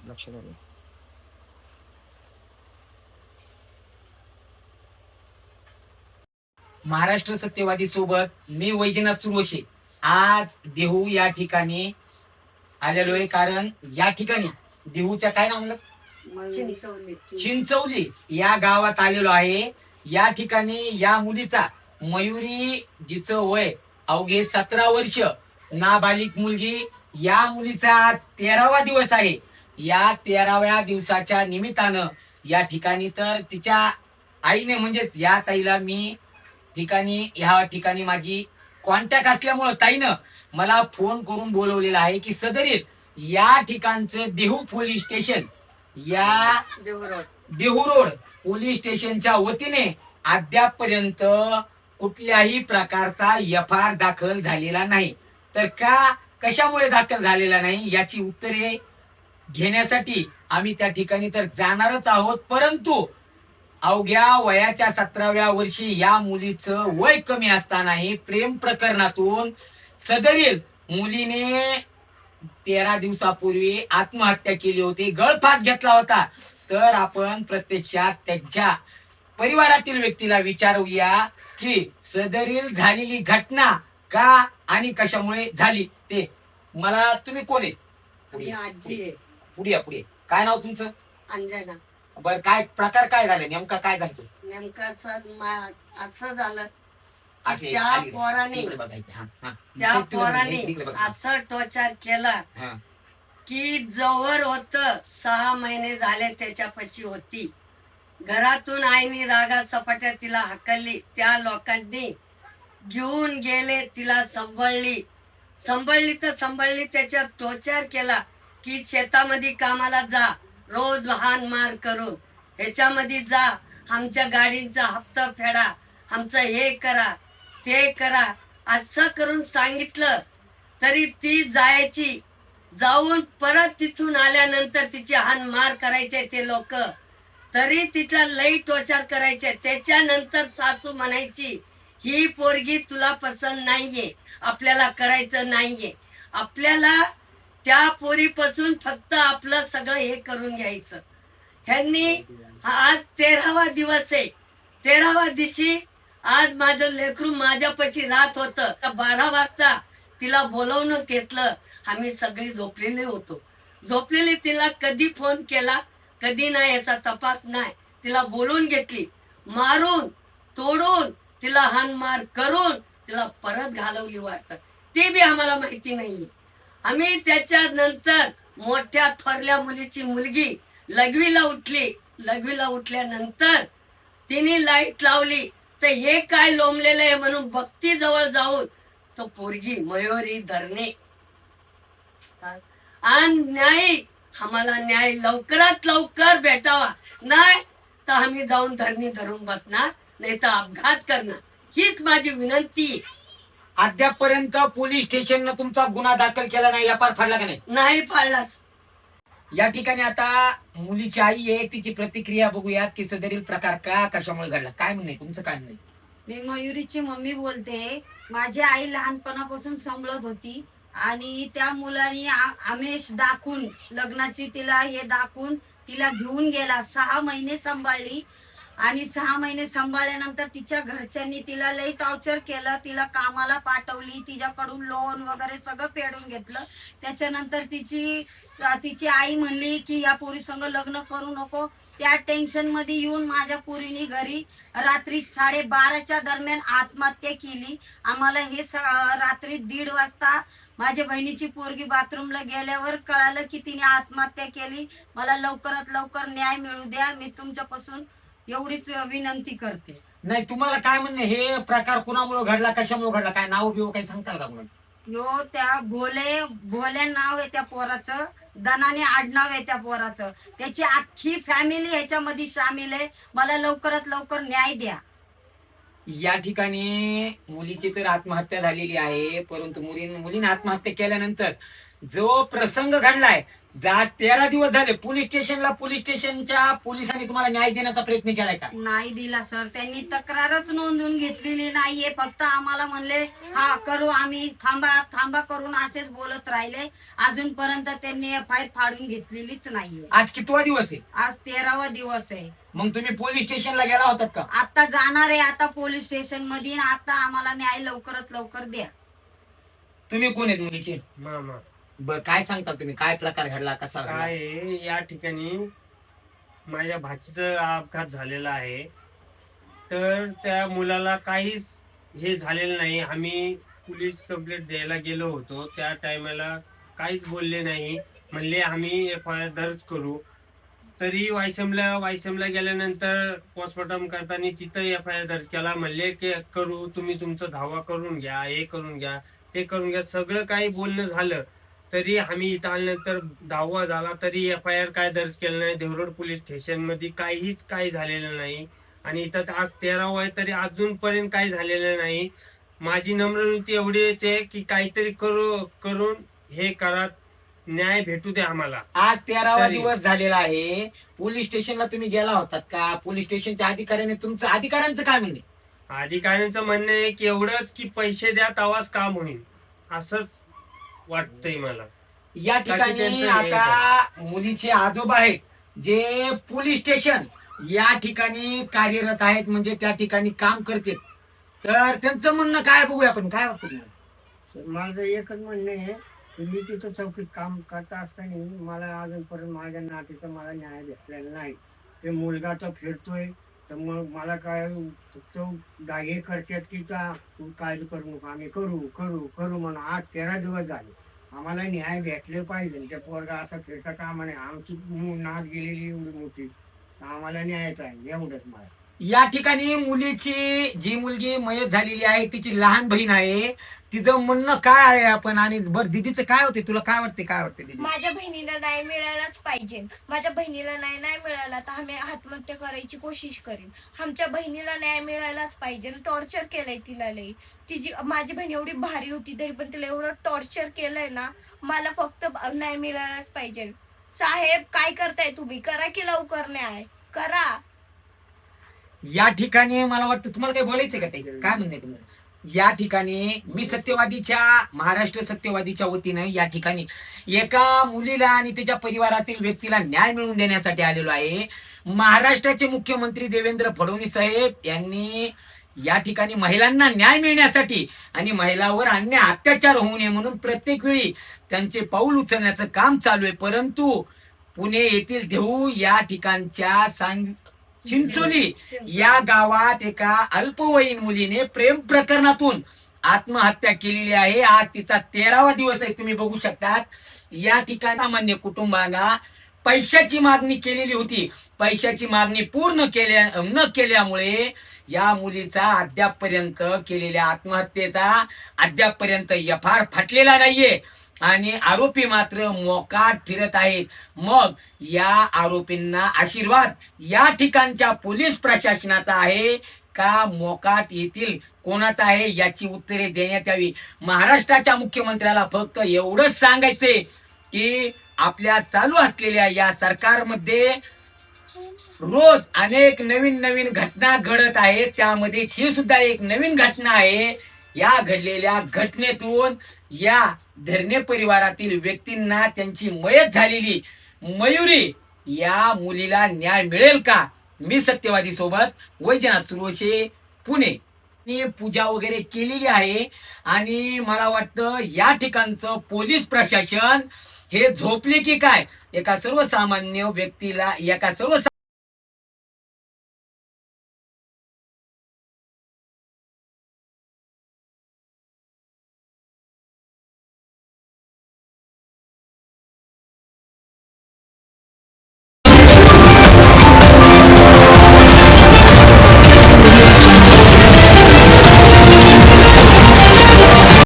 लक्षात आलं. महाराष्ट्र सत्यवादी सोबत मी वैजनाथ सुरोशे आज देहू या ठिकाणी आलेलो आहे. कारण या ठिकाणी देहूच्या काय नाव म्हणलं, चिंचवली या गावात आलेलो आहे. या ठिकाणी या मुलीचा मयुरी जिचं वय अवघे 17 वर्ष, नाबालिक मुलगी, या मुलीचा आज 13वा दिवस आहे. या 13व्या दिवसाच्या निमित्तानं या ठिकाणी तर तिच्या आईने म्हणजेच या ताईला मी ह्या ठिकाणी माझी कॉन्टॅक्ट असल्यामुळं ताईनं मला फोन करून बोलवलेला आहे की सदरील या ठिकाणचं देहू पोलीस स्टेशन या देहू रोड पोलीस स्टेशनच्या वतीने अद्यापपर्यंत कुठल्याही प्रकारचा एफ.आय.आर. दाखल झालेला नाही. तर कशामुळे दाखल झालेला नाही याची उत्तरे घेण्यासाठी आम्ही त्या ठिकाणी तर जाणारच आहोत. परंतु अवघ्या वयाच्या 17व्या वर्षी या मुलीचं वय कमी असतानाही प्रेम प्रकरणातून सदरील मुलीने 13 दिवसापूर्वी आत्महत्या केली होती, गळफास घेतला होता. तर आपण प्रत्यक्षात त्यांच्या परिवारातील व्यक्तीला विचारूया की सदरील झालेली घटना का आणि कशामुळे झाली ते. मला तुम्ही कोण आहे? पुढे काय नाव तुमचं? अंजना. बर, काय प्रकार काय झाले, नेमका काय झालं? नेमका असं झालं असे त्या पोराने असं टॉर्चर केला की जवळ होत 6 महिने झाले त्याच्यापाशी होती. घरातून आईने रागा सपाट्या तिला हाकलली. त्या लोकांनी घेऊन गेले, तिला सांभाळली तर सांभाळली. त्याच्या टॉर्चर केला की शेतामध्ये कामाला जा, रोज हान मार करून ह्याच्यामध्ये जा, आमच्या गाडींचा हप्ता फेडा, आमचं हे करा ते करा असं करून सांगितलं. तरी ती जायची, जाऊन परत तिथून आल्यानंतर तिची हान मार करायचे ते लोक. तरी तिचा लई टॉर्चर करायचे. त्याच्यानंतर सासू म्हणायची ही पोरगी तुला पसंत नाहीये, आपल्याला करायचं नाहीये, आपल्याला त्या पोरीपासून फक्त आपलं सगळं हे करून घ्यायचं. ह्यांनी आज 13वा दिवस आहे. 13वा दिवशी आज माझं लेकरू माझ्यापाशी राहत होतं. 12 वाजता तिला बोलवून घेतलं. आम्ही सगळी झोपलेले होतो. झोपलेली तिला कधी फोन केला कधी नाही याचा तपास नाही. तिला बोलवून घेतली, मारून तोडून तिला हानमार करून तिला परत घालवली वाटतं. ते बी आम्हाला माहिती नाहीये. आम्ही त्याच्यानंतर मोठ्या थोरल्या मुलीची मुलगी लघवीला उठली. लघवीला उठल्यानंतर तिने लाईट लावली तर हे काय लोंबलेलं आहे म्हणून भक्ती जवळ जाऊन तो पोरगी मयुरी धरणे आणि न्याय, आम्हाला न्याय लवकरात लवकर भेटावा, नाही तर आम्ही जाऊन धरणी धरून बसणार, नाही तर अपघात करणार, हीच माझी विनंती. अद्यापपर्यंत पोलीस स्टेशननं तुमचा गुन्हा दाखल केला नाही, व्यापार फाडला का नाही? नाही फाडलाच. या ठिकाणी आता मुलीची आई आहे, तिची प्रतिक्रिया बघूयात की सदरील प्रकार कशामुळे घडला. काय म्हणणे तुमचं? काय म्हणणे? मी मयुरीची मम्मी बोलते. माझी आई लहानपणापासून सांभाळत होती आणि त्या मुलाने आमेश दाखवून लग्नाची तिला हे दाखवून तिला घेऊन गेला. 6 महिने सांभाळली आणि 6 महिने सांभाळल्यानंतर तिच्या घरच्यांनी तिला लई टॉर्चर केलं. तिला कामाला पाठवली, तिच्याकडून लोन वगैरे सगळं फेडून घेतलं. त्याच्यानंतर तिची आई म्हणली की या पोरी संग लग्न करू नको. त्या टेन्शन मध्ये येऊन माझ्या पोरीने घरी रात्री 12:30च्या दरम्यान आत्महत्या केली. आम्हाला हे रात्री 1:30 वाजता माझ्या बहिणीची पोरगी बाथरूमला गेल्यावर कळालं की तिने आत्महत्या केली. मला लवकरात लवकर न्याय मिळू द्या, मी तुमच्यापासून एवढीच विनंती करते. नाही, तुम्हाला काय म्हणणे, हे प्रकार कुणामुळे घडला, कशामुळे घडला, काय नाव बिव काही सांगताल का? यो त्या भोले नाव आहे त्या पोराचं, दनाने आडनाव आहे त्या पोराचं. त्याची अख्खी फॅमिली ह्याच्यामध्ये सामील आहे. मला लवकरात लवकर न्याय द्या. या ठिकाणी मुलीची तर आत्महत्या झालेली आहे, परंतु मुलीने आत्महत्या केल्यानंतर जो प्रसंग घडलाय जा 13 दिवस झाले पोलीस स्टेशनच्या पोलिसांनी तुम्हाला न्याय देण्याचा प्रयत्न केलाय का? नाही दिला सर, त्यांनी तक्रारच नोंदवून घेतलेली नाहीये. फक्त आम्हाला म्हणले हा करू आम्ही, थांबा थांबा करून असेच बोलत राहिले. अजूनपर्यंत त्यांनी FIR फाडून घेतलेलीच नाहीये. आज कितवा दिवस आहे? आज 13वा दिवस आहे. मग तुम्ही पोलीस स्टेशनला गेला होतात का? आता जाणार आहे आता पोलीस स्टेशन मध्ये. आता आम्हाला न्याय लवकरात लवकर द्या. तुम्ही कोण आहेत मुलीचे? मामा बर, काय सांगता तुम्ही? काय प्रकार घडला, कसा घडला? काय आहे, या ठिकाणी माझ्या भाचीचा अपघात झालेला आहे. तर त्या मुलाला काहीच हे झालेलं नाही. आम्ही पोलीस कंप्लेंट द्यायला गेलो होतो, त्या टायमाला काहीच बोलले नाही. म्हणले आम्ही FIR दर्ज करू. तरी वायसमला गेल्यानंतर पोस्टमॉर्टम करताना तिथं FIR दर्ज केला. म्हणले की करू, तुम्ही तुमचं धावा करून घ्या, हे करून घ्या, ते करून घ्या. सगळं काही बोलणं झालं तरी आम्ही इथं आल्यानंतर दावा झाला तरी FIR काय दर्ज केलं नाही. देवरोड पोलीस स्टेशन मध्ये काही झालेलं नाही. आणि इथं आज 13वा आहे तरी अजूनपर्यंत काही झालेलं नाही. माझी नम्र विनंती एवढीच आहे की काहीतरी करून हे करा, न्याय भेटू दे आम्हाला. आज 13वा तरी- दिवस झालेला आहे. पोलीस स्टेशनला तुम्ही गेला होतात का? पोलीस स्टेशनच्या अधिकाऱ्याने तुमचं अधिकाऱ्यांचं काय म्हणणे? अधिकाऱ्यांचं म्हणणं आहे की एवढंच की पैसे द्या तेव्हाच काम होईल, असंच वाटतंय मला. या ठिकाणी त्यांचं हे आता मुलीचे आजोबा आहेत जे पोलीस स्टेशन या ठिकाणी कार्यरत आहेत, म्हणजे त्या ठिकाणी काम करतात. तर त्यांचं म्हणणं काय बघूया आपण. काय वाटतं तुम्हाला? माझं एकच म्हणणं आहे की मी तिथं चौकीत काम करता असताना मला अजूनपर्यंत माझ्या नातीचा मला न्याय भेटलेला नाही. ते मुलगा तो फिरतोय, तर मग मला काय तो दागे करतात की तू काळजी करू नको, आम्ही करू करू करू म्हणून आज 13 दिवस झाले. आम्हाला न्याय भेटले पाहिजे. त्या पोरगा असा फिरता कामा नाही. आमची नात गेलेली एवढी मोठी, आम्हाला न्याय पाहिजे एवढंच मला. या ठिकाणी मुलीची जी मुलगी मयत झालेली आहे तिची लहान बहीण आहे, तिचं म्हणणं काय आहे आपण? आणि बर दीदीचं काय होते, तुला काय वाटते दीदी? माझ्या बहिणीला न्याय मिळायलाच पाहिजे. माझ्या बहिणीला न्याय नाही मिळाला तर आम्ही आत्महत्या करायची कोशिश करीन. आमच्या बहिणीला न्याय मिळायलाच पाहिजे. टॉर्चर केलंय तिला लई. माझी बहीण एवढी भारी होती तरी पण तिला एवढं टॉर्चर केलंय ना. मला फक्त न्याय मिळायलाच पाहिजे. साहेब काय करताय तुम्ही? करा की लवकर न्याय करा. या ठिकाणी मला वाटतं तुम्हाला काही बोलायचं का? ते काय म्हणणे तुम्हाला? या ठिकाणी मी महाराष्ट्र सत्यवादीच्या वतीनं या ठिकाणी एका मुलीला आणि त्याच्या परिवारातील व्यक्तीला न्याय मिळवून देण्यासाठी आलेलो आहे. महाराष्ट्राचे मुख्यमंत्री देवेंद्र फडणवीस साहेब यांनी या ठिकाणी महिलांना न्याय मिळण्यासाठी आणि महिलांवर अन्याय अत्याचार होऊ नये म्हणून प्रत्येक वेळी त्यांचे पाऊल उचलण्याचं काम चालू आहे. परंतु पुणे येथील देहू या ठिकाणच्या चिंचोली या गावात एका अल्पवयीन मुलीने प्रेम प्रकरणातून आत्महत्या केलेली आहे. आज तिचा 13वा दिवस आहे. तुम्ही बघू शकतात या ठिकाणी सामान्य कुटुंबाला पैशाची मागणी केलेली होती. पैशाची मागणी पूर्ण न केल्यामुळे या मुलीचा अद्यापपर्यंत केलेल्या आत्महत्येचा अद्यापपर्यंत FIR फाटलेला नाहीये आणि आरोपी मात्र मोकाट फिरत आहेत. मग या आरोपींना आशीर्वाद या ठिकाणच्या पोलीस प्रशासनाचा आहे का मोकाट येथील कोणाचा आहे याची उत्तरे देण्यात यावी. महाराष्ट्राच्या मुख्यमंत्र्याला फक्त एवढंच सांगायचंय की आपल्या चालू असलेल्या या सरकारमध्ये रोज अनेक नवीन घटना घडत आहेत. त्यामध्ये ही सुद्धा एक नवीन घटना आहे. या घडलेल्या घटनेतून या धरणे परिवारातील व्यक्तींना त्यांची मयत झालेली मयुरी या मुलीला न्याय मिळेल का? मी सत्यवादी सोबत वैजनाथ सुरोशे, पुणे. पूजा वगैरे केलेली आहे आणि मला वाटतं या ठिकाणचं पोलीस प्रशासन हे झोपले की काय? एका सर्वसामान्य व्यक्तीला